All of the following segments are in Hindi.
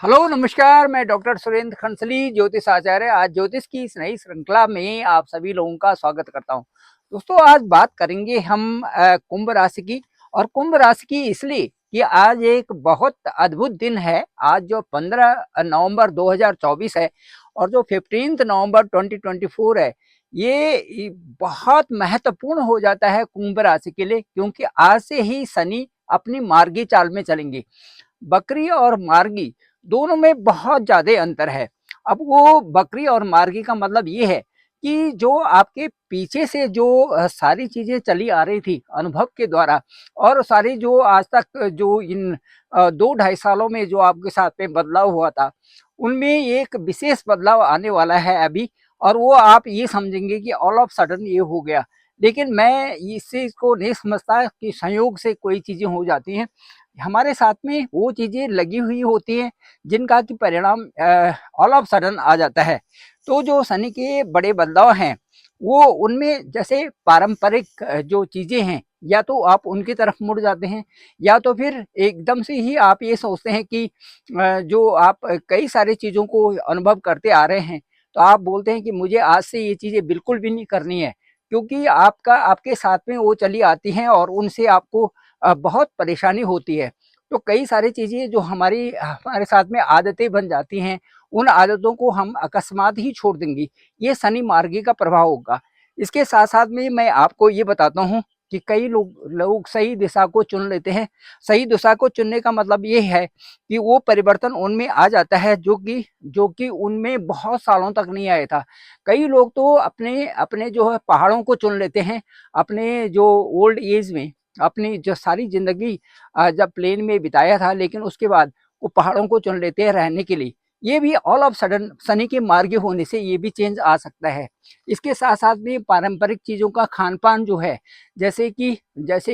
हेलो नमस्कार। मैं डॉक्टर सुरेंद्र खंसली, ज्योतिष आचार्य। आज ज्योतिष की इस नई श्रृंखला में आप सभी लोगों का स्वागत करता हूं। दोस्तों, आज बात करेंगे हम कुंभ राशि की। और कुंभ राशि की इसलिए कि आज एक बहुत अद्भुत दिन है। आज जो 15 नवंबर 2024 है और जो 15 नवंबर 2024 है, ये बहुत महत्वपूर्ण हो जाता है कुंभ राशि के लिए, क्योंकि आज से ही शनि अपनी मार्गी चाल में चलेंगे। बकरी और मार्गी दोनों में बहुत ज्यादा अंतर है। अब वो बकरी और मार्गी का मतलब ये है कि जो आपके पीछे से जो सारी चीजें चली आ रही थी अनुभव के द्वारा, और सारी जो आज तक जो इन 2 ढाई सालों में जो आपके साथ में बदलाव हुआ था, उनमें एक विशेष बदलाव आने वाला है अभी। और वो आप ये समझेंगे कि ऑल ऑफ सडन ये हो गया। लेकिन मैं इससे इसको नहीं समझता कि संयोग से कोई चीजें हो जाती हैं। हमारे साथ में वो चीजें लगी हुई होती हैं जिनका कि परिणाम ऑल ऑफ सडन आ जाता है। तो जो शनि के बड़े बदलाव हैं, वो उनमें जैसे पारंपरिक जो चीजें हैं, या तो आप उनकी तरफ मुड़ जाते हैं, या तो फिर एकदम से ही आप ये सोचते हैं कि जो आप कई सारी चीजों को अनुभव करते आ रहे हैं, तो आप बोलते हैं कि मुझे आज से ये चीजें बिल्कुल भी नहीं करनी है, क्योंकि आपके साथ में वो चली आती हैं और उनसे आपको बहुत परेशानी होती है। तो कई सारी चीज़ें जो हमारे साथ में आदतें बन जाती हैं, उन आदतों को हम अकस्मात ही छोड़ देंगे। ये शनि मार्गी का प्रभाव होगा। इसके साथ-साथ में मैं आपको ये बताता हूँ कि कई लोग सही दिशा को चुन लेते हैं। सही दिशा को चुनने का मतलब ये है कि वो परिवर्तन उनमें आ जाता है जो कि उनमें बहुत सालों तक नहीं आया था। कई लोग तो अपने अपने जो है पहाड़ों को चुन लेते हैं, अपने जो ओल्ड एज में अपनी जो सारी जिंदगी जब प्लेन में बिताया था, लेकिन उसके बाद वो पहाड़ों को चुन लेते हैं रहने के लिए। ये भी ऑल ऑफ सडन शनि के मार्गी होने से ये भी चेंज आ सकता है। इसके साथ साथ में पारंपरिक चीज़ों का खान पान जो है, जैसे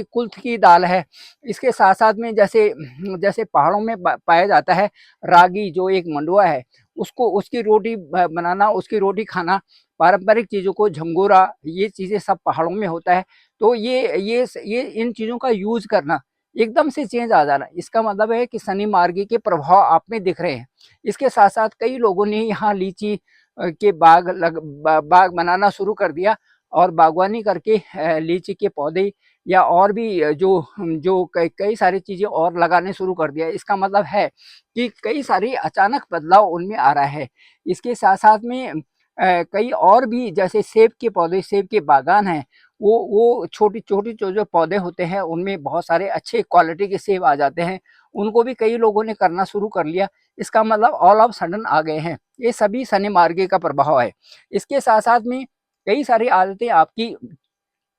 कुल्थ की दाल है। इसके साथ साथ में जैसे जैसे पहाड़ों में पाया जाता है रागी, जो एक मंडुआ है, उसको उसकी रोटी बनाना, उसकी रोटी खाना, पारंपरिक चीज़ों को झंगोरा, ये चीज़ें सब पहाड़ों में होता है। तो ये इन चीज़ों का यूज करना, एकदम से चेंज आ जाना, इसका मतलब है कि शनि मार्गी के प्रभाव आप में दिख रहे हैं। इसके साथ साथ कई लोगों ने यहाँ लीची के बाग बनाना शुरू कर दिया, और बागवानी करके लीची के पौधे या और भी जो जो कई सारी चीजें और लगाने शुरू कर दिया। इसका मतलब है कि कई सारी अचानक बदलाव उनमें आ रहा है। इसके साथ साथ में कई और भी, जैसे सेब के पौधे, सेब के बागान हैं, वो छोटी छोटी जो पौधे होते हैं, उनमें बहुत सारे अच्छे क्वालिटी के सेब आ जाते हैं। उनको भी कई लोगों ने करना शुरू कर लिया। इसका मतलब ऑल ऑफ सडन आ गए हैं। ये सभी शनि मार्गी का प्रभाव है। इसके साथ साथ में कई सारी आदतें आपकी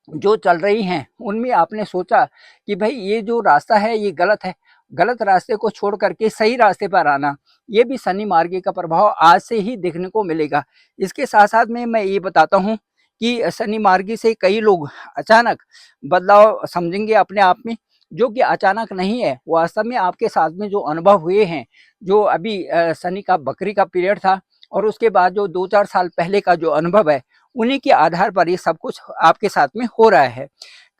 जो चल रही हैं, उनमें आपने सोचा कि भाई ये जो रास्ता है ये गलत है, गलत रास्ते को छोड़ करके सही रास्ते पर आना, ये भी शनि मार्गी का प्रभाव आज से ही देखने को मिलेगा। इसके साथ साथ में मैं ये बताता हूँ कि शनि मार्गी से कई लोग अचानक बदलाव समझेंगे अपने आप में, जो कि अचानक नहीं है, वास्तव में आपके साथ में जो अनुभव हुए हैं, जो अभी शनि का बकरी का पीरियड था, और उसके बाद जो 2-4 साल पहले का जो अनुभव है, उन्हीं के आधार पर ये सब कुछ आपके साथ में हो रहा है।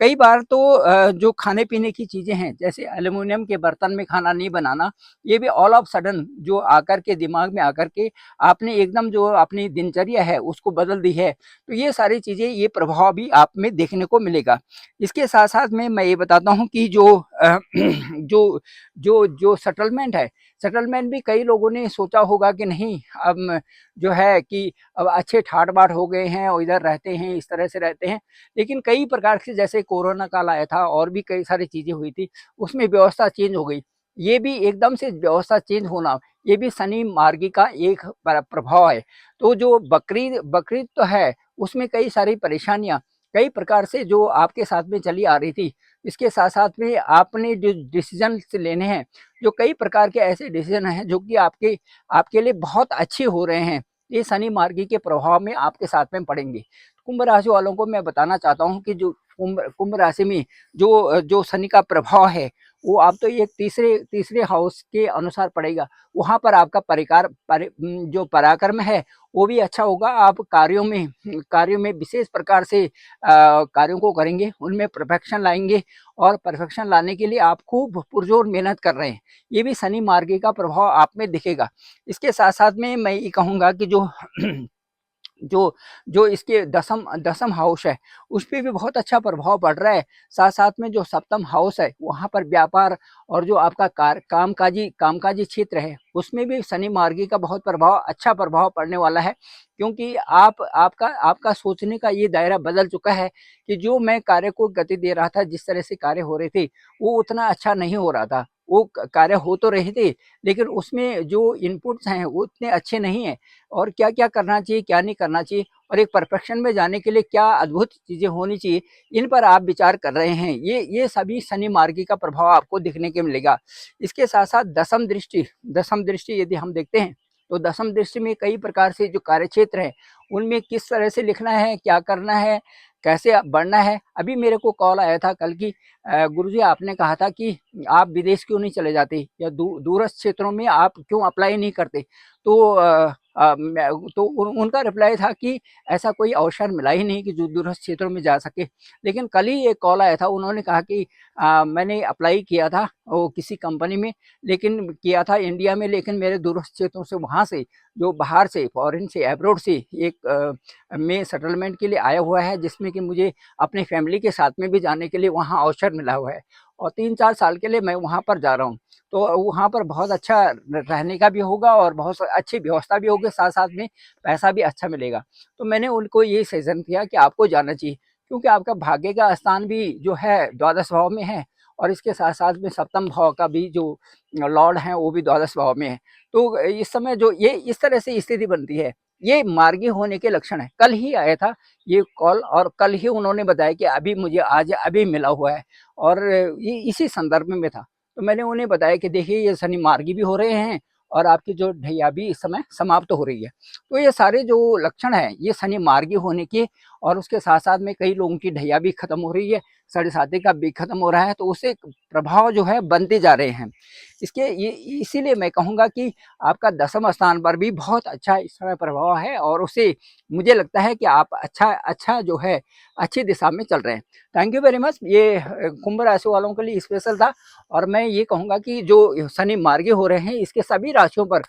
कई बार तो जो खाने पीने की चीजें हैं, जैसे एल्युमिनियम के बर्तन में खाना नहीं बनाना, ये भी ऑल ऑफ सडन जो आकर के दिमाग में आकर के आपने एकदम जो अपनी दिनचर्या है उसको बदल दी है। तो ये सारी चीजें, ये प्रभाव भी आप में देखने को मिलेगा। इसके साथ साथ में मैं ये बताता हूँ कि जो जो जो जो सेटलमेंट है, सेटलमेंट भी कई लोगों ने सोचा होगा कि नहीं, अब जो है कि अब अच्छे ठाट बाट हो गए हैं और इधर रहते हैं, इस तरह से रहते हैं। लेकिन कई प्रकार से, जैसे कोरोना काल आया था और भी कई सारी चीजें हुई थी, उसमें व्यवस्था चेंज हो गई। ये भी एकदम से व्यवस्था चेंज होना, ये भी शनि मार्गी का एक प्रभाव है। तो जो बकरीद तो है, उसमें कई सारी परेशानियां कई प्रकार से जो आपके साथ में चली आ रही थी। इसके साथ साथ में आपने जो डिसीजन लेने हैं, जो कई प्रकार के ऐसे डिसीजन हैं जो कि आपके आपके लिए बहुत अच्छे हो रहे हैं, ये शनि मार्गी के प्रभाव में आपके साथ में पड़ेंगे। कुंभ राशि वालों को मैं बताना चाहता हूँ कि जो कुंभ कुंभ राशि में जो जो शनि का प्रभाव है, वो आप तो एक तीसरे तीसरे हाउस के अनुसार पड़ेगा। वहाँ पर आपका जो पराक्रम है वो भी अच्छा होगा। आप कार्यों में विशेष प्रकार से कार्यों को करेंगे, उनमें परफेक्शन लाएंगे, और परफेक्शन लाने के लिए आप खूब पुरजोर मेहनत कर रहे हैं। ये भी शनि मार्गी का प्रभाव आप में दिखेगा। इसके साथ साथ में मैं ये कहूँगा कि जो जो जो इसके दसम दसम हाउस है उस पे भी बहुत अच्छा प्रभाव पड़ रहा है। साथ साथ में जो सप्तम हाउस है वहाँ पर व्यापार और जो आपका कामकाजी क्षेत्र है उसमें भी शनि मार्गी का बहुत अच्छा प्रभाव पड़ने वाला है। क्योंकि आपका सोचने का ये दायरा बदल चुका है कि जो मैं कार्य को गति दे रहा था, जिस तरह से कार्य हो रहे थे वो उतना अच्छा नहीं हो रहा था। वो कार्य हो तो रहे थे लेकिन उसमें जो इनपुट्स हैं वो उतने अच्छे नहीं हैं, और क्या क्या करना चाहिए क्या नहीं करना चाहिए, और एक परफेक्शन में जाने के लिए क्या अद्भुत चीज़ें होनी चाहिए, इन पर आप विचार कर रहे हैं। ये सभी शनि मार्गी का प्रभाव आपको दिखने के मिलेगा। इसके साथ साथ दसम दृष्टि यदि हम देखते हैं तो दसम दृष्टि में कई प्रकार से जो कार्य क्षेत्र है उनमें किस तरह से लिखना है, क्या करना है, कैसे बढ़ना है। अभी मेरे को कॉल आया था कल की, गुरुजी आपने कहा था कि आप विदेश क्यों नहीं चले जाते, या दूरस्थ क्षेत्रों में आप क्यों अप्लाई नहीं करते। तो उनका रिप्लाई था कि ऐसा कोई अवसर मिला ही नहीं कि जो दूरस्थ क्षेत्रों में जा सके। लेकिन कल ही एक कॉल आया था, उन्होंने कहा कि मैंने अप्लाई किया था वो किसी कंपनी में, लेकिन किया था इंडिया में, लेकिन मेरे दूरस्थ क्षेत्रों से वहाँ से जो बाहर से फॉरेन से एब्रोड से एक में सेटलमेंट के लिए आया हुआ है, जिसमें कि मुझे अपनी फैमिली के साथ में भी जाने के लिए वहाँ अवसर मिला हुआ है, और 3-4 साल के लिए मैं वहाँ पर जा रहा हूँ। तो वहाँ पर बहुत अच्छा रहने का भी होगा और बहुत अच्छी व्यवस्था भी होगी, साथ साथ में पैसा भी अच्छा मिलेगा। तो मैंने उनको ये सजेशन किया कि आपको जाना चाहिए, क्योंकि आपका भाग्य का स्थान भी जो है द्वादश भाव में है, और इसके साथ साथ में सप्तम भाव का भी जो लॉर्ड है वो भी द्वादश भाव में है। तो इस समय जो ये इस तरह से स्थिति बनती है, ये मार्गी होने के लक्षण है। कल ही आया था ये कॉल, और कल ही उन्होंने बताया कि अभी मुझे आज अभी मिला हुआ है, और ये इसी संदर्भ में था। तो मैंने उन्हें बताया कि देखिए ये शनि मार्गी भी हो रहे हैं, और आपकी जो ढैया भी इस समय समाप्त हो रही है। तो ये सारे जो लक्षण हैं ये शनि मार्गी होने के, और उसके साथ साथ में कई लोगों की ढैया भी खत्म हो रही है, साढ़े साथी का भी खत्म हो रहा है, तो उससे प्रभाव जो है बनते जा रहे हैं। इसके ये इसीलिए मैं कहूँगा कि आपका दसम स्थान पर भी बहुत अच्छा इस समय प्रभाव है, और उससे मुझे लगता है कि आप अच्छा अच्छा जो है अच्छी दिशा में चल रहे हैं। Thank you very much. ये कुंभ राशि वालों के लिए स्पेशल था, और मैं ये कहूँगा कि जो शनि मार्गी हो रहे हैं इसके सभी राशियों पर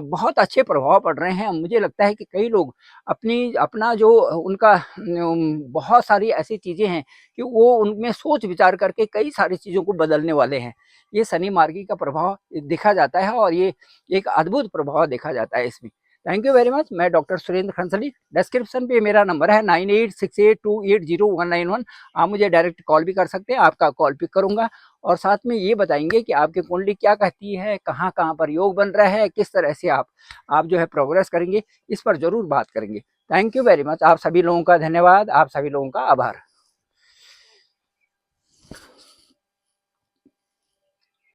बहुत अच्छे प्रभाव पड़ रहे हैं। मुझे लगता है कि कई लोग अपना जो उनका बहुत सारी ऐसी चीज़ें हैं कि वो उनमें सोच विचार करके कई सारी चीज़ों को बदलने वाले हैं। ये शनि मार्गी का प्रभाव देखा जाता है, और ये एक अद्भुत प्रभाव देखा जाता है इसमें। Thank you very much. मैं डॉक्टर सुरेंद्र खंसली। डिस्क्रिप्शन पे मेरा नंबर है 9868280191। आप मुझे डायरेक्ट कॉल भी कर सकते हैं, आपका कॉल पिक करूंगा, और साथ में ये बताएंगे कि आपकी कुंडली क्या कहती है, कहाँ कहाँ पर योग बन रहा है, किस तरह से आप जो है प्रोग्रेस करेंगे, इस पर जरूर बात करेंगे। Thank you very much. आप सभी लोगों का धन्यवाद, आप सभी लोगों का आभार।